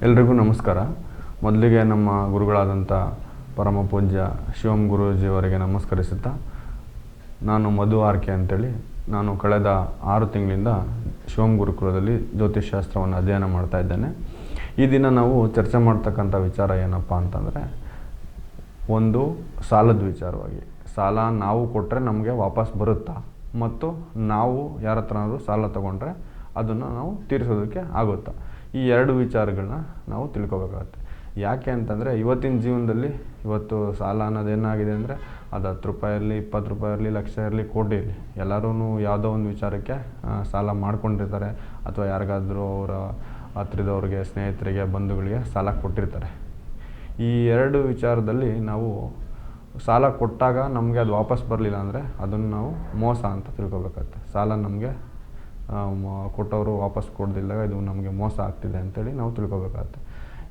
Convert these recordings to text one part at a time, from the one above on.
ಎಲ್ರಿಗೂ ನಮಸ್ಕಾರ. ಮೊದಲಿಗೆ ನಮ್ಮ ಗುರುಗಳಾದಂಥ ಪರಮ ಪೂಜ್ಯ ಶಿವಂ ಗುರೂಜಿಯವರಿಗೆ ನಮಸ್ಕರಿಸುತ್ತಾ, ನಾನು ಮಧು ಆರ್ಕೆ ಅಂತೇಳಿ ನಾನು ಕಳೆದ 6 ತಿಂಗಳಿಂದ ಶಿವಂ ಗುರುಕುಲದಲ್ಲಿ ಜ್ಯೋತಿಷ್ಶಾಸ್ತ್ರವನ್ನು ಅಧ್ಯಯನ ಮಾಡ್ತಾ ಇದ್ದೇನೆ. ಈ ದಿನ ನಾವು ಚರ್ಚೆ ಮಾಡ್ತಕ್ಕಂಥ ವಿಚಾರ ಏನಪ್ಪ ಅಂತಂದರೆ, ಒಂದು ಸಾಲದ ವಿಚಾರವಾಗಿ. ಸಾಲ ನಾವು ಕೊಟ್ಟರೆ ನಮಗೆ ವಾಪಸ್ ಬರುತ್ತಾ, ಮತ್ತು ನಾವು ಯಾರ ಹತ್ರನಾದರೂ ಸಾಲ ತಗೊಂಡ್ರೆ ಅದನ್ನು ನಾವು ತೀರಿಸೋದಕ್ಕೆ ಆಗುತ್ತಾ, ಈ 2 ವಿಚಾರಗಳನ್ನ ನಾವು ತಿಳ್ಕೊಬೇಕಾಗತ್ತೆ. ಯಾಕೆ ಅಂತಂದರೆ, ಇವತ್ತಿನ ಜೀವನದಲ್ಲಿ ಇವತ್ತು ಸಾಲ ಅನ್ನೋದೇನಾಗಿದೆ ಅಂದರೆ, ಅದು 10 ರೂಪಾಯಿ ಇರಲಿ, 20 ರೂಪಾಯಿ ಇರಲಿ, ಲಕ್ಷ ಇರಲಿ, ಕೋಟಿ ಇರಲಿ, ಎಲ್ಲರೂ ಯಾವುದೋ ಒಂದು ವಿಚಾರಕ್ಕೆ ಸಾಲ ಮಾಡ್ಕೊಂಡಿರ್ತಾರೆ, ಅಥವಾ ಯಾರಿಗಾದರೂ ಅವರ ಹತ್ತಿರದವ್ರಿಗೆ, ಸ್ನೇಹಿತರಿಗೆ, ಬಂಧುಗಳಿಗೆ ಸಾಲ ಕೊಟ್ಟಿರ್ತಾರೆ. ಈ 2 ವಿಚಾರದಲ್ಲಿ ನಾವು ಸಾಲ ಕೊಟ್ಟಾಗ ನಮಗೆ ಅದು ವಾಪಸ್ ಬರಲಿಲ್ಲ ಅಂದರೆ ಅದನ್ನು ನಾವು ಮೋಸ ಅಂತ ತಿಳ್ಕೊಬೇಕಾಗತ್ತೆ. ಸಾಲ ನಮಗೆ ಕೊಟ್ಟವರು ವಾಪಸ್ ಕೊಡದಿದ್ದಾಗ ಇದು ನಮಗೆ ಮೋಸ ಆಗ್ತಿದೆ ಅಂತೇಳಿ ನಾವು ತಿಳ್ಕೊಬೇಕಾಗತ್ತೆ.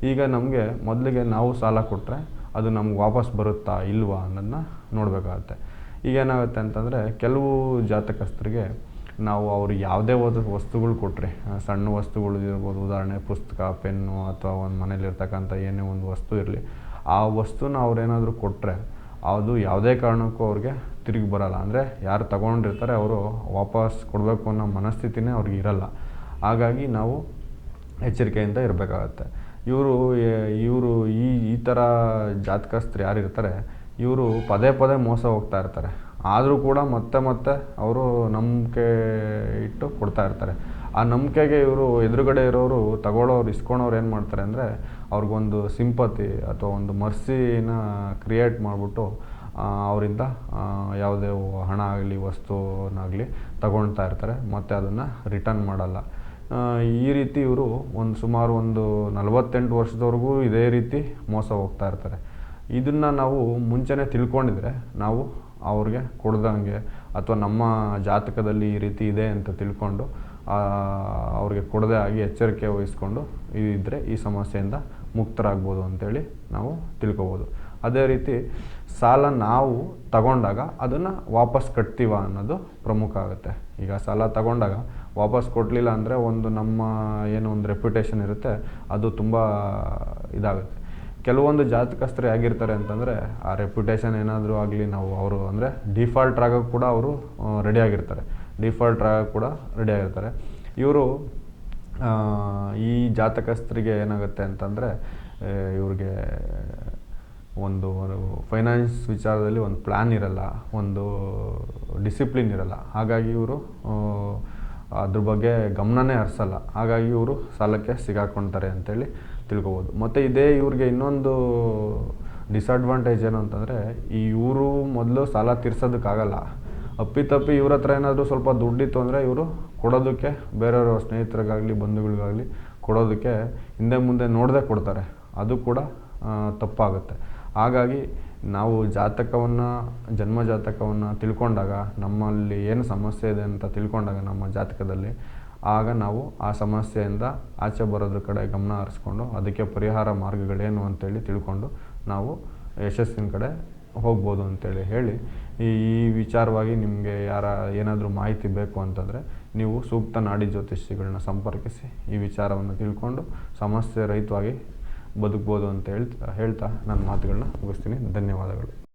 ಈಗ ನಮಗೆ ಮೊದಲಿಗೆ ನಾವು ಸಾಲ ಕೊಟ್ಟರೆ ಅದು ನಮ್ಗೆ ವಾಪಸ್ ಬರುತ್ತಾ ಇಲ್ವಾ ಅನ್ನೋದನ್ನ ನೋಡಬೇಕಾಗತ್ತೆ. ಈಗ ಏನಾಗುತ್ತೆ ಅಂತಂದರೆ, ಕೆಲವು ಜಾತಕಸ್ಥರಿಗೆ ನಾವು ಅವ್ರಿಗೆ ಯಾವುದೇ ವಸ್ತುಗಳು ಕೊಟ್ಟರೆ, ಸಣ್ಣ ವಸ್ತುಗಳು ಇರ್ಬೋದು, ಉದಾಹರಣೆ ಪುಸ್ತಕ, ಪೆನ್ನು, ಅಥವಾ ಒಂದು ಮನೇಲಿರ್ತಕ್ಕಂಥ ಏನೇ ಒಂದು ವಸ್ತು ಇರಲಿ, ಆ ವಸ್ತುನ ಅವ್ರೇನಾದರೂ ಕೊಟ್ಟರೆ ಅದು ಯಾವುದೇ ಕಾರಣಕ್ಕೂ ಅವ್ರಿಗೆ ತಿರುಗಿ ಬರೋಲ್ಲ. ಅಂದರೆ ಯಾರು ತಗೊಂಡಿರ್ತಾರೆ ಅವರು ವಾಪಸ್ ಕೊಡಬೇಕು ಅನ್ನೋ ಮನಸ್ಥಿತಿನೇ ಅವ್ರಿಗೆ ಇರಲ್ಲ. ಹಾಗಾಗಿ ನಾವು ಎಚ್ಚರಿಕೆಯಿಂದ ಇರಬೇಕಾಗತ್ತೆ. ಇವರು ಈ ಥರ ಜಾತಕಸ್ಥರು ಯಾರಿರ್ತಾರೆ, ಇವರು ಪದೇ ಪದೇ ಮೋಸ ಹೋಗ್ತಾ ಇರ್ತಾರೆ. ಆದರೂ ಕೂಡ ಮತ್ತೆ ಅವರು ನಂಬಿಕೆ ಇಟ್ಟು ಕೊಡ್ತಾ ಇರ್ತಾರೆ. ಆ ನಂಬಿಕೆಗೆ ಇವರು ಎದುರುಗಡೆ ಇರೋರು, ತಗೊಳ್ಳೋರು, ಇಸ್ಕೊಳೋರು ಏನು ಮಾಡ್ತಾರೆ ಅಂದರೆ, ಅವ್ರಿಗೊಂದು ಸಿಂಪತಿ ಅಥವಾ ಒಂದು ಮರ್ಸಿನ ಕ್ರಿಯೇಟ್ ಮಾಡಿಬಿಟ್ಟು ಅವರಿಂದ ಯಾವುದೇ ಹಣ ಆಗಲಿ, ವಸ್ತುನಾಗಲಿ ತಗೊಳ್ತಾ ಇರ್ತಾರೆ, ಮತ್ತು ಅದನ್ನು ರಿಟರ್ನ್ ಮಾಡಲ್ಲ. ಈ ರೀತಿ ಇವರು ಸುಮಾರು 48 ವರ್ಷದವರೆಗೂ ಇದೇ ರೀತಿ ಮೋಸ ಹೋಗ್ತಾ ಇರ್ತಾರೆ. ಇದನ್ನು ನಾವು ಮುಂಚೆನೇ ತಿಳ್ಕೊಂಡಿದ್ರೆ ನಾವು ಅವ್ರಿಗೆ ಕೊಡ್ದಂಗೆ, ಅಥವಾ ನಮ್ಮ ಜಾತಕದಲ್ಲಿ ಈ ರೀತಿ ಇದೆ ಅಂತ ತಿಳ್ಕೊಂಡು ಅವ್ರಿಗೆ ಕೊಡದೇ ಆಗಿ ಎಚ್ಚರಿಕೆ ವಹಿಸ್ಕೊಂಡು ಇದ್ದರೆ ಈ ಸಮಸ್ಯೆಯಿಂದ ಮುಕ್ತರಾಗ್ಬೋದು ಅಂತೇಳಿ ನಾವು ತಿಳ್ಕೊಬೋದು. ಅದೇ ರೀತಿ ಸಾಲ ನಾವು ತಗೊಂಡಾಗ ಅದನ್ನು ವಾಪಸ್ ಕಟ್ತೀವ ಅನ್ನೋದು ಪ್ರಮುಖ ಆಗುತ್ತೆ. ಈಗ ಸಾಲ ತಗೊಂಡಾಗ ವಾಪಸ್ ಕೊಡಲಿಲ್ಲ ಅಂದರೆ ನಮ್ಮ ಏನೋ ಒಂದು ರೆಪ್ಯುಟೇಷನ್ ಇರುತ್ತೆ, ಅದು ತುಂಬ ಇದಾಗುತ್ತೆ. ಕೆಲವೊಂದು ಜಾತಕಸ್ಥರು ಹೇಗಿರ್ತಾರೆ ಅಂತಂದರೆ, ಆ ರೆಪ್ಯುಟೇಷನ್ ಏನಾದರೂ ಆಗಲಿ, ನಾವು ಅವರು ಅಂದರೆ ಡಿಫಾಲ್ಟ್ ಆಗೋಕ್ಕೆ ಕೂಡ ಅವರು ರೆಡಿಯಾಗಿರ್ತಾರೆ. ಇವರು ಈ ಜಾತಕಸ್ಥರಿಗೆ ಏನಾಗುತ್ತೆ ಅಂತಂದರೆ, ಇವ್ರಿಗೆ ಒಂದು ಫೈನಾನ್ಸ್ ವಿಚಾರದಲ್ಲಿ ಒಂದು ಪ್ಲ್ಯಾನ್ ಇರಲ್ಲ, ಒಂದು ಡಿಸಿಪ್ಲಿನ್ ಇರಲ್ಲ. ಹಾಗಾಗಿ ಇವರು ಅದ್ರ ಬಗ್ಗೆ ಗಮನನೇ ಹರಿಸಲ್ಲ. ಹಾಗಾಗಿ ಇವರು ಸಾಲಕ್ಕೆ ಸಿಗಾಕೊಳ್ತಾರೆ ಅಂತೇಳಿ ತಿಳ್ಕೊಬೋದು. ಮತ್ತು ಇವ್ರಿಗೆ ಇನ್ನೊಂದು ಡಿಸಡ್ವಾಂಟೇಜ್ ಏನು ಅಂತಂದರೆ, ಇವರು ಮೊದಲು ಸಾಲ ತೀರ್ಸೋದಕ್ಕಾಗಲ್ಲ. ಅಪ್ಪಿತಪ್ಪಿ ಇವ್ರ ಹತ್ರ ಏನಾದರೂ ಸ್ವಲ್ಪ ದುಡ್ಡಿತ್ತು ಅಂದರೆ ಇವರು ಕೊಡೋದಕ್ಕೆ, ಬೇರೆಯವ್ರ ಸ್ನೇಹಿತರಿಗಾಗಲಿ, ಬಂಧುಗಳಿಗಾಗಲಿ ಕೊಡೋದಕ್ಕೆ ಹಿಂದೆ ಮುಂದೆ ನೋಡದೆ ಕೊಡ್ತಾರೆ. ಅದು ಕೂಡ ತಪ್ಪಾಗುತ್ತೆ. ಹಾಗಾಗಿ ನಾವು ಜನ್ಮ ಜಾತಕವನ್ನು ತಿಳ್ಕೊಂಡಾಗ, ನಮ್ಮಲ್ಲಿ ಏನು ಸಮಸ್ಯೆ ಇದೆ ಅಂತ ತಿಳ್ಕೊಂಡಾಗ ನಮ್ಮ ಜಾತಕದಲ್ಲಿ, ಆಗ ನಾವು ಆ ಸಮಸ್ಯೆಯಿಂದ ಆಚೆ ಬರೋದ್ರ ಕಡೆ ಗಮನ ಹರಿಸ್ಕೊಂಡು ಅದಕ್ಕೆ ಪರಿಹಾರ ಮಾರ್ಗಗಳೇನು ಅಂತೇಳಿ ತಿಳ್ಕೊಂಡು ನಾವು ಯಶಸ್ಸಿನ ಕಡೆ ಹೋಗ್ಬೋದು ಅಂತೇಳಿ ಹೇಳಿ, ಈ ವಿಚಾರವಾಗಿ ನಿಮಗೆ ಏನಾದರೂ ಮಾಹಿತಿ ಬೇಕು ಅಂತಂದರೆ ನೀವು ಸೂಕ್ತ ನಾಡಿ ಜ್ಯೋತಿಷಿಗಳನ್ನ ಸಂಪರ್ಕಿಸಿ ಈ ವಿಚಾರವನ್ನು ತಿಳ್ಕೊಂಡು ಸಮಸ್ಯೆ ರಹಿತವಾಗಿ ಬದುಕ್ಬೋದು ಅಂತ ಹೇಳ್ತಾ ನನ್ನ ಮಾತುಗಳನ್ನ ಮುಗಿಸ್ತೀನಿ. ಧನ್ಯವಾದಗಳು.